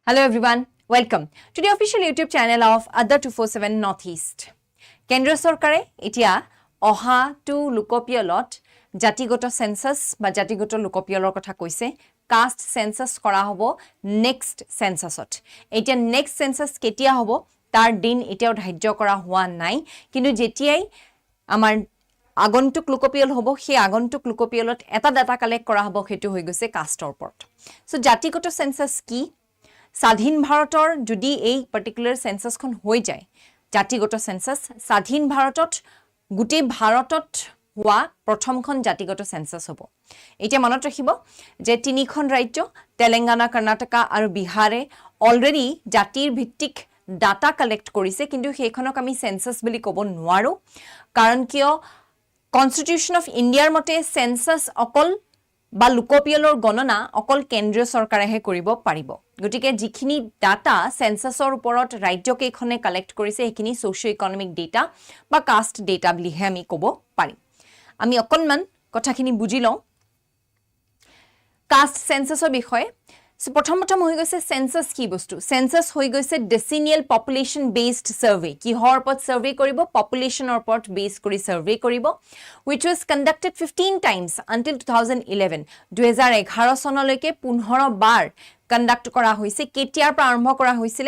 Hello everyone, welcome to the official YouTube channel of Adda 247 Northeast. Kendra Sarkare etia oha to lokopiolot jatigoto census ba jatigoto lokopiolor kotha koise caste census kora hobo next censusot. Etia next census ketia hobo tar din etiao dhajjo kora hua nai kintu jetiai amar আগন্তুক লোকপিয়ল হ'ব সেই আগন্তুক লোকপিয়লত এটা data collect কৰা হ'ব হেতু হৈ গৈছে কাষ্টৰ ওপৰত সো জাতিগত সেন্সাস কি স্বাধীন ভাৰতৰ যদি এই পাৰ্টিকুলাৰ সেন্সাসখন হৈ যায় জাতিগত সেন্সাস স্বাধীন ভাৰতত গুটি ভাৰতত হোৱা প্ৰথমখন জাতিগত সেন্সাস হ'ব এতিয়া মনত ৰাখিব যে তিনিখন ৰাজ্য তেলেঙ্গানা কৰ্ণাটকা আৰু বিহাৰে অলৰেডি জাতিৰ ভিত্তিক ডাটা কালেক্ট কৰিছে কিন্তু সেইখনক আমি সেন্সাস বুলি ক'ব নোৱাৰো কাৰণ কিয় Constitution of India মতে সেন্সাস অকল বা লোকপিয়লৰ গণনা অকল কেন্দ্ৰীয় চৰকাৰেহে কৰিব পাৰিব গতিকে যিখিনি ডাটা সেন্সাসৰ ওপৰত ৰাজ্যকেইখনে কালেক্ট কৰিছে সেইখিনি সোশিও ইকোনমিক ডাটা বা কাষ্ট ডাটা বুলিহে আমি ক'ব পাৰিম আমি অকনমান কথাখিনি বুজি লওঁ কাষ্ট সেন্সাসৰ বিষয়ে প্ৰথমতে হৈ গৈছে সেন্সাস কি বস্তু সেন্সাস হৈ গৈছে ডেসিনিয়েল পপুলেশন বেসড সার্ভে কি হৰ ওপৰত সাৰ্ভে কৰিব পপুলেশনৰ ওপৰত বেস কৰি সাৰ্ভে কৰিব which was conducted 15 times until 2011 2011 চনলৈকে 15 বাৰ conduct কৰা হৈছে কেতিয়াৰ পৰা আৰম্ভ কৰা হৈছিল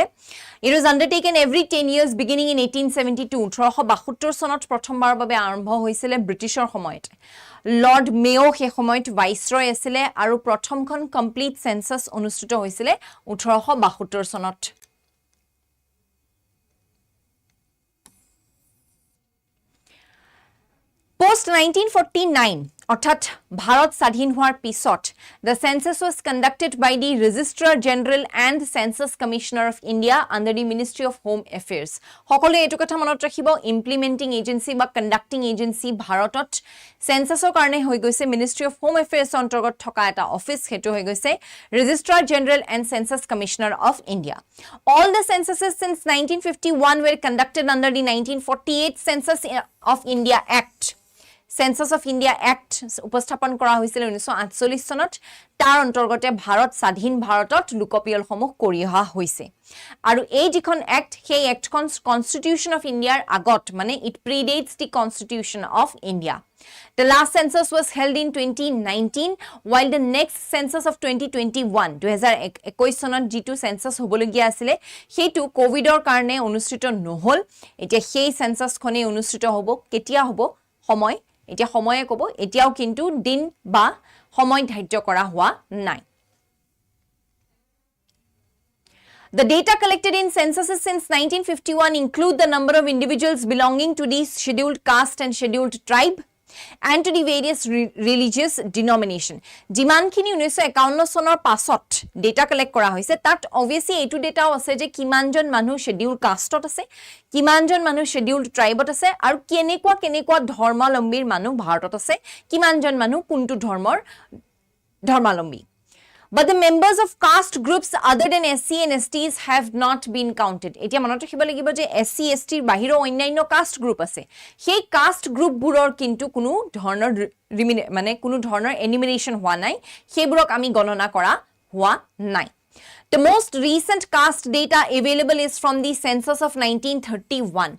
it was undertaken every 10 years beginning in 1872 1872 চনত প্ৰথমবাৰৰ বাবে আৰম্ভ হৈছিল ব্ৰিটিছৰ সময়ত লৰ্ড মেও হে সময়ত ভাইসৰয় আছিল আৰু প্ৰথমখন কমপ্লিট সেন্সাস অনুষ্ঠিত হৈছিল 1872 চনত Post 1949 অৰ্থাৎ ভাৰত স্বাধীন হোৱাৰ পিছত the census was conducted by the Registrar General and Census Commissioner of India under the Ministry of Home Affairs সকলো এটো কথা মনত ৰাখিব implementing agency বা conducting agency ভাৰতত censusৰ কাৰণে হৈ গৈছে Ministry of Home Affairs অন্তৰ্গত থকা এটা অফিস হেতু হৈ গৈছে Registrar General and Census Commissioner of India all the censuses since 1951 were conducted under the 1948 Census of India Act Census of India Act উপস্থাপন কৰা হৈছিল 1948 চনত তাৰ অন্তৰ্গতে ভাৰত স্বাধীন ভাৰতত লোকপিয়ল সমূহ কৰি অহা হৈছে আৰু এই যিখন এক্ট সেই এক্ট কনস্টিটিউশন অফ ইণ্ডিয়াৰ আগত মানে it predates the constitution of India The last census was held in 2019 while the next census of 2021 2021 চনত যিটো সেন্সাস হ'বলগীয়া আছিল সেইটো কোভিডৰ কাৰণে অনুষ্ঠিত নহল এতিয়া সেই সেন্সাস খনে অনুষ্ঠিত হ'ব কেতিয়া হ'ব সময় এতিয়া সময়ে ক'ব এতিয়াও কিন্তু দিন বা সময় ধাৰ্য কৰা হোৱা নাই The data collected in censuses since 1951 include the number of individuals belonging to the scheduled caste and scheduled tribe and to the various religious denomination যিমানখিনি 1951 চনৰ পাছত ডেটা কালেক্ট কৰা হৈছে তাত obviously এটো ডেটাও আছে যে কিমানজন মানুহ scheduled casteত আছে কিমানজন মানুহ scheduled tribeত আছে আৰু কেনেকুৱা ধৰ্মালম্বীৰ মানুহ ভাৰতত আছে কিমানজন মানুহ কোনটো ধৰ্মালম্বী But the members of caste groups other than SC and STs have not been counted. এতিয়া মনত ৰাখিব লাগিব যে SC ST ৰ বাহিৰৰ অন্যান্য কাষ্ট গ্ৰুপ আছে সেই কাষ্ট গ্ৰুপবোৰৰ কিন্তু কোনো ধৰণৰ মানে কোনো ধৰণৰ এনিমিনেশন হোৱা নাই সেইবোৰক আমি গণনা কৰা হোৱা নাই The most recent caste data available is from the census of 1931.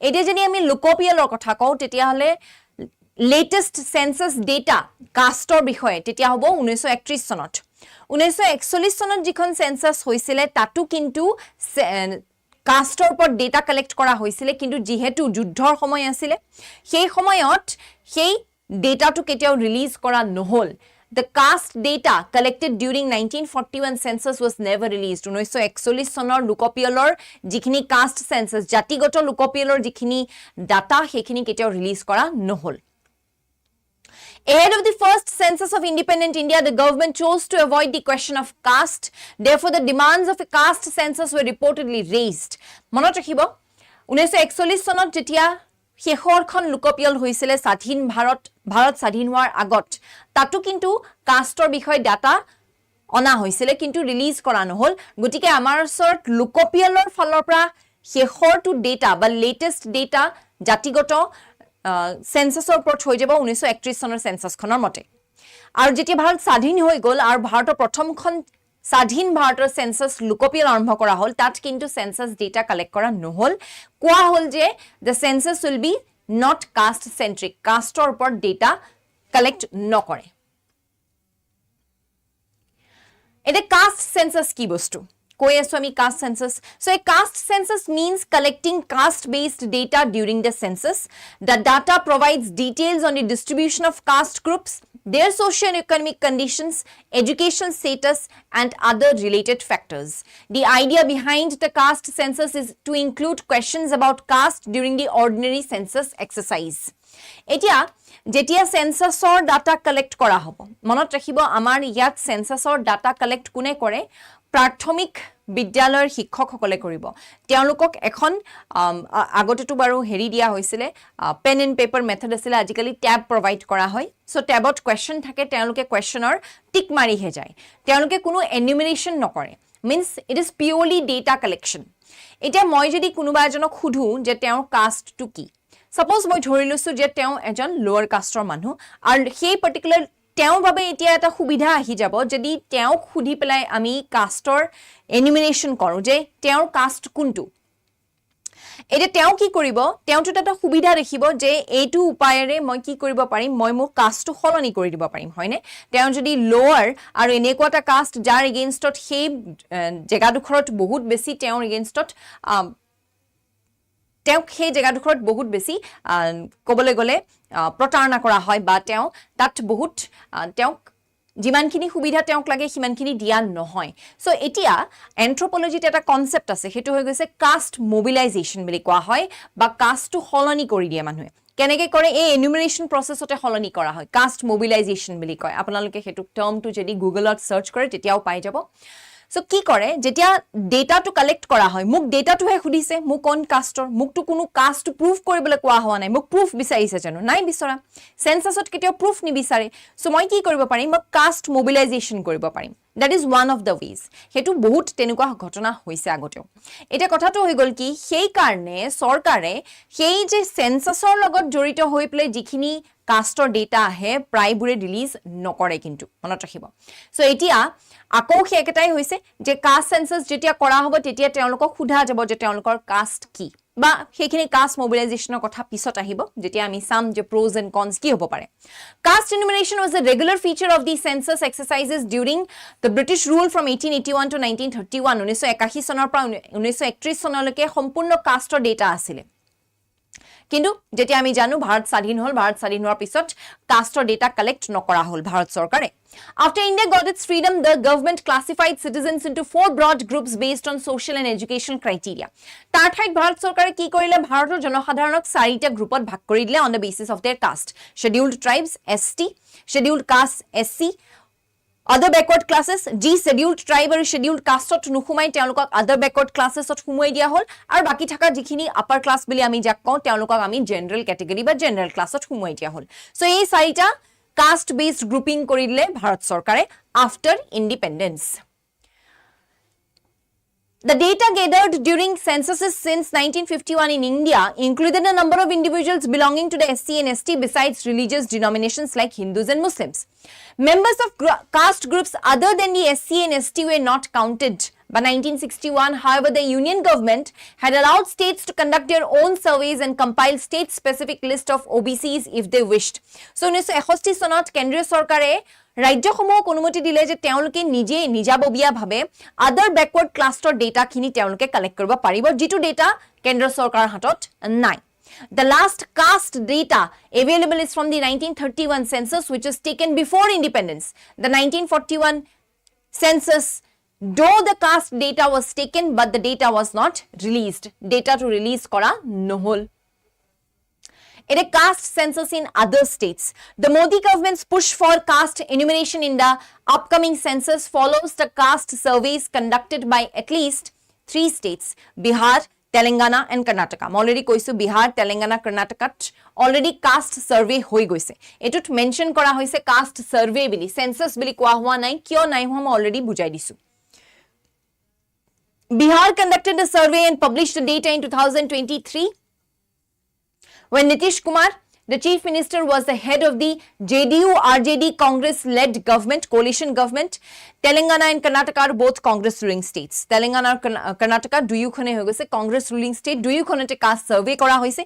এতিয়া যদি আমি লোকপিয়লৰ কথা কওঁ তেতিয়া হলে latest census data casteৰ বিষয়ে তেতিয়া হ'ব 1931 চনত 1941 চনত যিখন সেন্সাস হৈছিল তাতো কিন্তু কাষ্টৰ ওপৰত ডেটা কালেক্ট কৰা হৈছিল কিন্তু যেহেতু যুদ্ধৰ সময় আছিল সেই সময়ত সেই ডেটাটো কেতিয়াও ৰিলিজ কৰা নহল The caste data collected during 1941 census was never released 1941 চনৰ লোকপিয়লৰ যিখিনি কাষ্ট সেন্সাস জাতিগত লোকপিয়লৰ যিখিনি ডাটা সেইখিনি কেতিয়াও ৰিলিজ কৰা নহল Ahead of the first census of independent India, the government chose to avoid the question of caste. Therefore, the demands of a caste census were reportedly raised. মনত ৰাখিব 1941 চনত যেতিয়া শেষৰখন লোকপিয়ল হৈছিল স্বাধীন ভাৰত স্বাধীন হোৱাৰ আগত তাতো কিন্তু কাষ্টৰ বিষয়ে ডাটা অনা হৈছিল কিন্তু ৰিলিজ কৰা নহল গতিকে আমাৰ ওচৰত লোকপিয়লৰ ফালৰ পৰা শেষৰটো ডেটা বা লেটেষ্ট ডেটা জাতিগত সেন্সাসৰ ওপৰত হৈ যাব 1931 চনৰ সেন্সাসখনৰ মতে আৰু যেতিয়া ভাৰত স্বাধীন হৈ গল আৰু ভাৰতৰ প্ৰথমখন স্বাধীন ভাৰতৰ সেন্সাস লোকপিয়ল আৰম্ভ কৰা হল তাত কিন্তু সেন্সাস ডেটা কালেক্ট কৰা নহল কোৱা হল যে the census will be not caste centric কাষ্টৰ ওপৰত ডেটা কালেক্ট নকৰে এটা কাষ্ট সেন্সাস কি বস্তু কৈ আছো আমি caste census so a caste census means collecting caste based data during the census the data provides details on the distribution of caste groups their socio-economic conditions educational status and other related factors the idea behind the caste census is to include questions about caste during the ordinary census exercise এতিয়া যেতিয়া সেন্সাসৰ data collect কৰা হ'ব মনত ৰাখিব আমাৰ ইয়াত সেন্সাসৰ data collect কোনে কৰে প্ৰাথমিক বিদ্যালয়ৰ শিক্ষকসকলে কৰিব তেওঁলোকক এখন আগতেটো বাৰু হেৰি দিয়া হৈছিল পেন এণ্ড পেপাৰ মেথড আছিল আজিকালি ট্যাব প্ৰভাইড কৰা হয় সো ট্যাবত কোৱেশ্চন থাকে তেওঁলোকে কোৱেশ্চনৰ টিক মাৰিহে যায় তেওঁলোকে কোনো এনিমেৰেশন নকৰে means it is purely data collection এতিয়া মই যদি কোনোবা এজনক সুধো যে তেওঁৰ কাষ্টটো কি সাপোজ মই ধৰি লৈছো যে তেওঁ এজন লোৱাৰ কাষ্টৰ মানুহ আৰু সেই পাৰ্টিকুলাৰ তেওঁৰ বাবে এতিয়া এটা সুবিধা আহি যাব যদি তেওঁক খুধি পেলাই আমি কাষ্টৰ এনিমেৰেশন কৰো যে তেওঁৰ কাষ্ট কোনটো এটা তেওঁ কি কৰিব তেওঁটো এটা সুবিধা দেখিব যে এইটো উপায়েৰে মই কি কৰিব পাৰিম মই মোৰ কাষ্টটো হলনি কৰি দিব পাৰিম হয়নে তেওঁ যদি লোৱাৰ আৰু এনেকুৱা এটা কাষ্ট যাৰ এগেইনষ্টত সেই জেগাডোখৰত বহুত বেছি তেওঁৰ এগেইনষ্টত তেওঁ সেই জেগাডোখৰত বহুত বেছি কবলৈ গলে প্ৰতাৰণা কৰা হয় বা তেওঁ তাত বহুত তেওঁ যিমানখিনি সুবিধা তেওঁক লাগে সিমানখিনি দিয়া নহয় সো এতিয়া এন্থ্ৰোপলজিত এটা কনসেপ্ট আছে হেতু হৈ গৈছে কাষ্ট মোবিলাইজেশন বুলি কোৱা হয় বা কাষ্টটো হলনি কৰি দিয়ে মানুহে কেনেকে কৰে এই এনিমেৰেশন প্ৰসেছতে হলনি কৰা হয় কাষ্ট মোবিলাইজেশন বুলি কয় আপোনালোকে হেতু টাৰ্মটো যদি গুগলত সাৰ্চ কৰে তেতিয়াও পাই যাব সো কি কৰে যেতিয়া ডেটাটো কালেক্ট কৰা হয় মোক ডেটাটোহে খুদিছে মোক কোন কাষ্টৰ মুকটো কোনো কাষ্ট প্ৰুফ কৰিবলৈ কোৱা হোৱা নাই মোক প্ৰুফ বিচাৰিছে জানো নাই বিচৰা সেন্সাসত কেতিয়াও প্ৰুফ নিবিচাৰে সো মই কি কৰিব পাৰিম মই কাষ্ট মোবিলাইজেশন কৰিব পাৰিম that is one of the ways হেতু বহুত তেনেকুৱা ঘটনা হৈছে আগতেও এটা কথাটো হৈ গল কি সেই কাৰণে সৰকাৰে সেই যে সেন্সাসৰ লগত জড়িত হৈ প্লে যিখিনি কাষ্টৰ ডেটা আহে প্ৰায়বোৰে ৰিলিজ নকৰে কিন্তু মনত ৰাখিব সো এতিয়া আকৌ হেকেটাই হৈছে যে কাষ্ট সেন্সাস যেতিয়া কৰা হ'ব তেতিয়া তেওঁলোকক খুধা যাব যে তেওঁলোকৰ কাষ্ট কি বা সেইখিনি কাষ্ট মোবিলাইজেশনৰ কথা পিছত আহিব যেতিয়া আমি সাম যে pros and cons কি হ'ব পাৰে caste enumeration was a regular feature of the census exercises during the British rule from 1881 to 1931 1981 চনৰ পৰা 1931 চনলৈকে সম্পূৰ্ণ কাষ্টৰ ডেটা আছিল কিন্তু যেতিয়া আমি জানো ভাৰত স্বাধীন হোৱাৰ পিছত কাষ্টৰ ডেটা কালেক্ট নকৰা হল ভাৰত চৰকাৰে After India got its freedom, the government classified citizens into 4 broad groups based on social and educational criteria. তাৰ ঠাইত ভাৰত চৰকাৰে কি কৰিলে ভাৰতৰ জনসাধাৰণক 4টা গ্ৰুপত ভাগ কৰি দিলে on the basis of their caste. Scheduled tribes ST, scheduled caste SC, other backward classes G scheduled tribe আৰু scheduled caste ত নুখুমাই তেওঁলোকক other backward classes ত হুমুৱাই দিয়া হল আৰু বাকি থকা যিখিনি upper class বুলি আমি যাক কওঁ তেওঁলোকক আমি general category বা general class ত হুমুৱাই দিয়া হল সো এই 4টা caste based grouping korile bharat sarkare after independence the data gathered during censuses since 1951 in India included a number of individuals belonging to the SC and ST besides religious denominations like Hindus and Muslims members of caste groups other than the SC and ST were not counted by 1961 however the union government had allowed states to conduct their own surveys and compile state specific list of OBCs if they wished so 1961 sonot kendriya sarkare ৰাজ্যসমূহক অনুমতি দিলে যে তেওঁলোকে নিজে নিজাববীয়া ভাবে আদাৰ ব্যাকওয়াৰ্ড ক্লাছৰ data খিনি তেওঁলোকে কালেক্ট কৰিব পাৰিব যেটো ডেটা কেন্দ্ৰ চৰকাৰৰ হাতত নাই The last caste data available is from the 1931 census which was taken before independence the 1941 census though the caste data was taken but the data was not released data to release kora nohol It a caste census in other states. The Modi government's push for caste enumeration in the upcoming census follows the caste surveys conducted by at least 3 states, Bihar, Telangana and Karnataka. Already koisu Bihar, Telangana, Karnataka already caste survey hoi goise. Etut mention kora hoise caste survey bili census bili koa hua nai kyo nai hua ma already bujai disu. Bihar conducted a survey and published the data in 2023. When Nitish Kumar The chief minister was the head of the JDU-RJD Congress-led government, coalition government. Telangana and Karnataka are both Congress-ruling states. Telangana and Karnataka দুয়োখনে হৈ গৈছে Congress-ruling state, দুয়োখনতে caste survey কৰা হৈছে.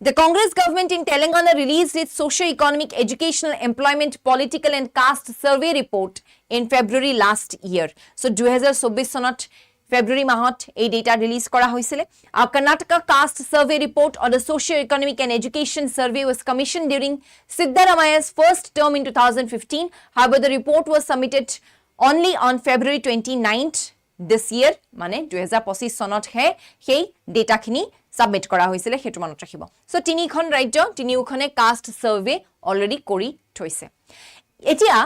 The Congress government in Telangana released its socio-economic, educational, employment, political and caste survey report in February last year. So 2024 চনত February mahot a data release kora hoisile. Our Karnataka caste survey report on the socio-economic and education survey was commissioned during Siddaramaya's first term in 2015. However, the report was submitted only on February 29th this year. Mane 2025 sonot he hei data khini submit kora hoisile hetu manot rakhibo. So tini khon rajyo tiniukhone caste survey already kori thoise. এতিয়া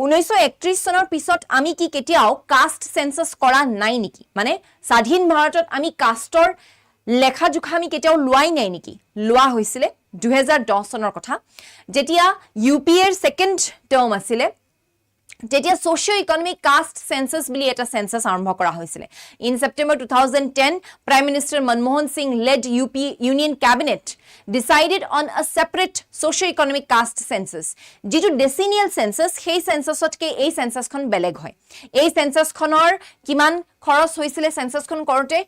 1931 চনৰ পিছত আমি কি কেতিয়াও caste census কৰা নাই নেকি মানে স্বাধীন ভাৰতত আমি কাষ্টৰ লেখা জোখা আমি কেতিয়াও লোৱাই নাই নেকি লোৱা হৈছিলে 2010 চনৰ কথা যেতিয়া ইউপিএৰ সেকেন্ড টাৰ্ম আছিল তেতিয়া সোশিও ইকোনমিক কাষ্ট সেন্সাস বুলি এটা সেন্সাস আৰম্ভ কৰা হৈছিল in September 2010 prime minister Manmohan Singh led UP Union Cabinet decided on a separate socio-economic caste census. Jitu decennial census, hey census ke ei census khon beleg hoy. Ei census khonor kiman khoros hoisile census khon korote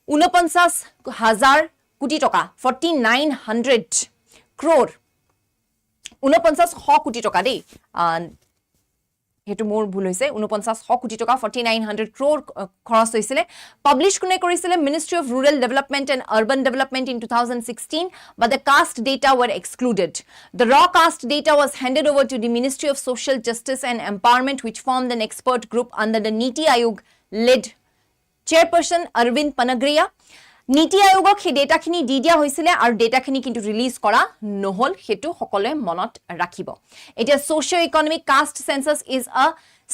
49,000 কোটি টকা 4900 crore 49,100 কোটি টকা দেই হেতু মোৰ ভুল হৈছে 49,100 কোটি টকা 4900 crore খৰচ হৈছিলে পাবলিশ কোনে কৰিছিলে Ministry of Rural Development and Urban Development in 2016 but the caste data were excluded. The raw caste data was handed over to the Ministry of Social Justice and Empowerment which formed an expert group under the Niti Aayog led chairperson Arvind Panagriya. নীতি আয়োগক হে data খিনি দি দিয়া হৈছিল আৰু data খিনি কিন্তু release কৰা নহল হেতু সকলে মনত ৰাখিব এটা socio economic caste census is a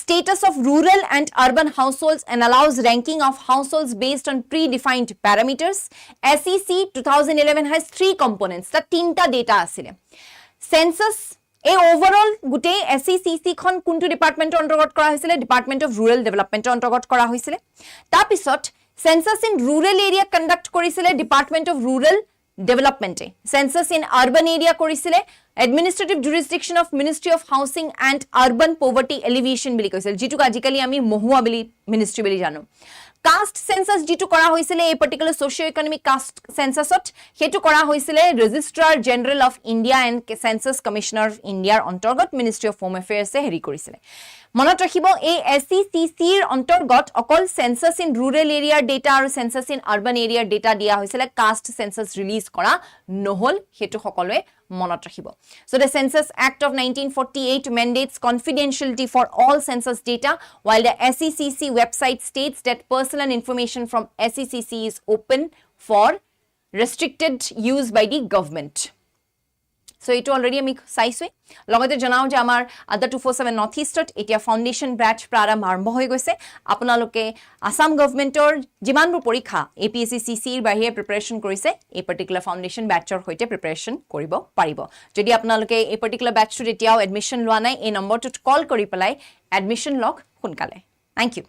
status of rural and urban households and allows ranking of households based on predefined parameters. SEC 2011 has 3 components. The tinta data asile. Census a overall gute SECC khon kuntu department অন্তৰ্গত কৰা হৈছিল Department of Rural Development অন্তৰ্গত কৰা হৈছিল তাৰ পিছত Census in rural area conduct korisile Department of Rural Development. Census in urban area korisile Administrative Jurisdiction of Ministry of Housing and Urban Poverty Alleviation bili koisil. Jitu ajikali ami mohua bili ministry bili jano. Caste census jitu kora hoisile a particular socio-economic caste censusot hetu kora hoisile Registrar General of India and Census Commissioner of India অন্তৰ্গত Ministry of Home Affairs এ হেৰি কৰিছিলে মনত ৰাখিব এই SECC ৰ অন্তৰ্গত অকল census in rural area data আৰু census in urban area data দিয়া হৈছিল caste census ৰিলিজ কৰা নহল হেতু সকলোৱে মনত ৰাখিব so the Census Act of 1948 mandates confidentiality for all census data while the SECC website states that personal information from SECC is open for restricted use by the government so it already আমি চাইছো লগতে জনাও যে আমাৰ আদা 247 north ইষ্টত এতিয়া foundation batch প্ৰাৰম্ভ আৰম্ভ হৈ গৈছে আপোনালোকে আসাম গভৰ্ণমেণ্টৰ যিমানবোৰ পৰীক্ষা APSC ৰ বাহিৰে প্ৰিপাৰেচন কৰিছে এই পাৰ্টিকুলাৰ ফাউন্ডেশন ব্যাচৰ হৈতে প্ৰিপাৰেচন কৰিব পাৰিব যদি আপোনালোকে এই পাৰ্টিকুলাৰ ব্যাচটোত এতিয়াও এডমিশন লোৱা নাই এই নম্বৰটোত কল কৰি পেলাই এডমিশন লওক সোনকালে থ্যাংক ইউ